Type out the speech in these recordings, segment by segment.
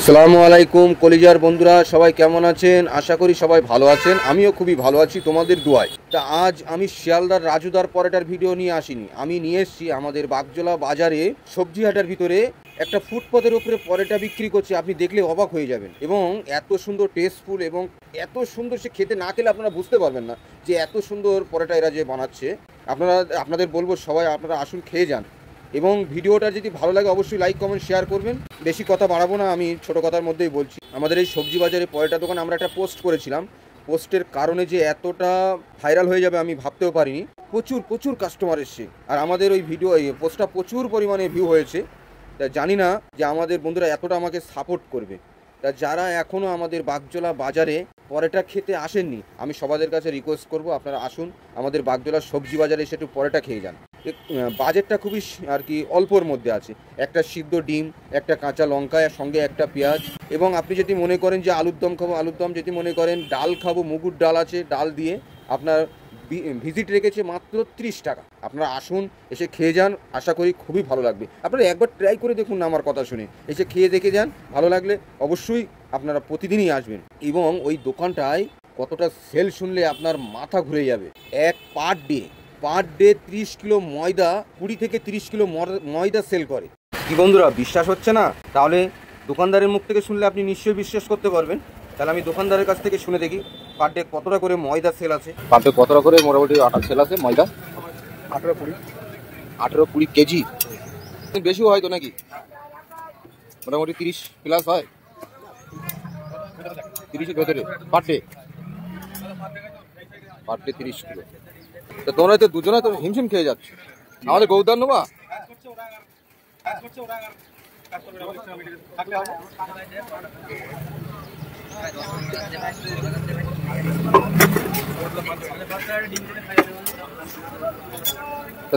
আসসালামু আলাইকুম কলিজার বন্ধুরা, সবাই কেমন আছেন? আশা করি সবাই ভালো আছেন। আমিও খুবই ভালো আছি তোমাদের দোয়ায়। তা আজ আমি শিয়ালদার রাজুদার পরোটার ভিডিও নিয়ে আসিনি, আমি নিয়ে এসেছি আমাদের বাগজোলা বাজারে সবজি হাটের ভিতরে একটা ফুটপাতের উপরে পরোটা বিক্রি করছে। আপনি দেখলে অবাক হয়ে যাবেন, এবং এত সুন্দর টেস্টফুল এবং এত সুন্দর, সে খেতে না খেলে আপনারা বুঝতে পারবেন না যে এত সুন্দর পরোটা এরা যে বানাচ্ছে। আপনাদের বলবো সবাই আপনারা আসুন, খেয়ে যান, এবং ভিডিওটা যদি ভালো লাগে অবশ্যই লাইক কমেন্ট শেয়ার করবেন। বেশি কথা বাড়াবো না, আমি ছোট কথার মধ্যেই বলছি। আমাদের এই সবজি বাজারে পরোটা দোকান আমরা একটা পোস্ট করেছিলাম, পোস্টের কারণে যে এতটা ভাইরাল হয়ে যাবে আমি ভাবতেও পারিনি। প্রচুর কাস্টমার এসছে, আর আমাদের ওই ভিডিও এই পোস্টটা প্রচুর পরিমাণে ভিউ হয়েছে। তা জানি না যে আমাদের বন্ধুরা এতটা আমাকে সাপোর্ট করবে। তা যারা এখনও আমাদের বাগজোলা বাজারে পরোটা খেতে আসেননি, আমি সবাদের কাছে রিকোয়েস্ট করব আপনারা আসুন আমাদের বাগজোলা সবজি বাজারে এসে একটু পরোটা খেয়ে যান। বাজেটটা খুবই আর কি অল্পর মধ্যে আছে। একটা সিদ্ধ ডিম, একটা কাঁচা লঙ্কা, সঙ্গে একটা পেঁয়াজ, এবং আপনি যদি মনে করেন যে আলুর দম খাবো আলুর দম, যদি মনে করেন ডাল খাবো মুগুর ডাল আছে, ডাল দিয়ে আপনার ভিজিট রেখেছে মাত্র 30 টাকা। আপনারা আসুন, এসে খেয়ে যান, আশা করি খুবই ভালো লাগবে। আপনারা একবার ট্রাই করে দেখুন না আমার কথা শুনে, এসে খেয়ে দেখে যান, ভালো লাগলে অবশ্যই আপনারা প্রতিদিনই আসবেন। এবং ওই দোকানটায় কতটা সেল শুনলে আপনার মাথা ঘুরে যাবে। এক পার ডে 30 কিলো ময়দা, 20 থেকে 30 কিলো ময়দা সেল করে। কি বন্ধুরা, বিশ্বাস হচ্ছে না? তাহলে দোকানদারের মুখ থেকে শুনলে আপনি নিশ্চয়ই বিশ্বাস করতে পারবেন। তাহলে আমি দোকানদারের কাছ থেকে শুনে দেখি পার ডে কতটা করে ময়দা সেল আছে। পার ডে কতটা করে মোটামুটি আটা সেল আছে ময়দা? 18-20 কেজি। বেশিও হয়তো নাকি? মোটামুটি 30 প্লাস হয়, 30-এর ভেতরে পার ডে 30 কিলো। তো তোমরা তো দুজনে তো হিমশিম খেয়ে যাচ্ছ, আমাদের গৌদান নেবা।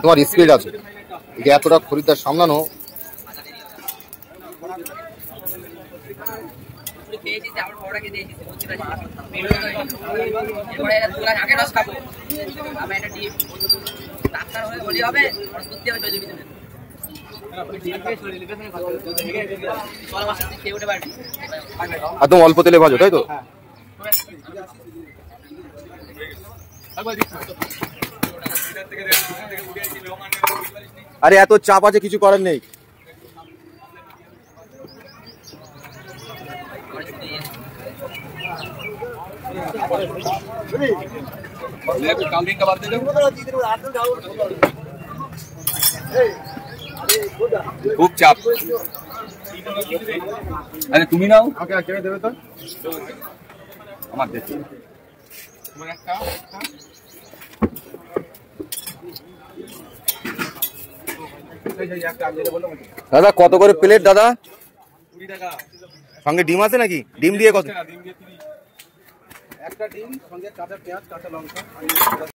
তোমার স্পিড আছে, এতটা খরিদ্দার সামলানো। একদম অল্প তেলে ভাজো, তাই তো? আরে এত চাপ আছে, কিছু করার নেই। খুব চাপ। আরে তুমি নাও, দেবে তো আমার দেখি। দাদা কত করে প্লেট দাদা? 20 টাকা। সঙ্গে ডিম আছে নাকি? ডিম দিয়ে কত? একটা ডিম সঙ্গে কাঁচা পেঁয়াজ, কাঁচা লঙ্কা।